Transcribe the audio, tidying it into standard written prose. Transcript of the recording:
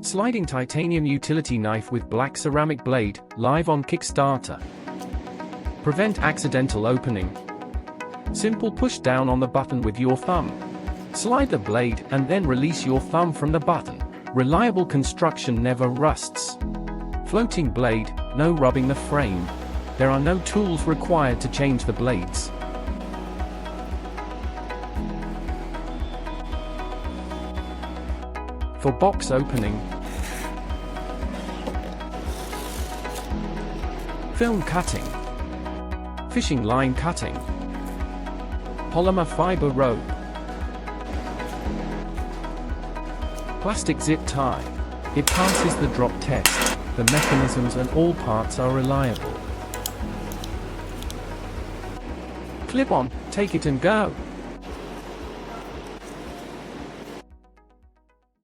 Sliding titanium utility knife with black ceramic blade, live on Kickstarter. Prevent accidental opening. Simple push down on the button with your thumb. Slide the blade and then release your thumb from the button. Reliable construction, never rusts. Floating blade, no rubbing the frame. There are no tools required to change the blades. For box opening, film cutting, fishing line cutting, polymer fiber rope, plastic zip tie. It passes the drop test. The mechanisms and all parts are reliable. Clip on, take it and go.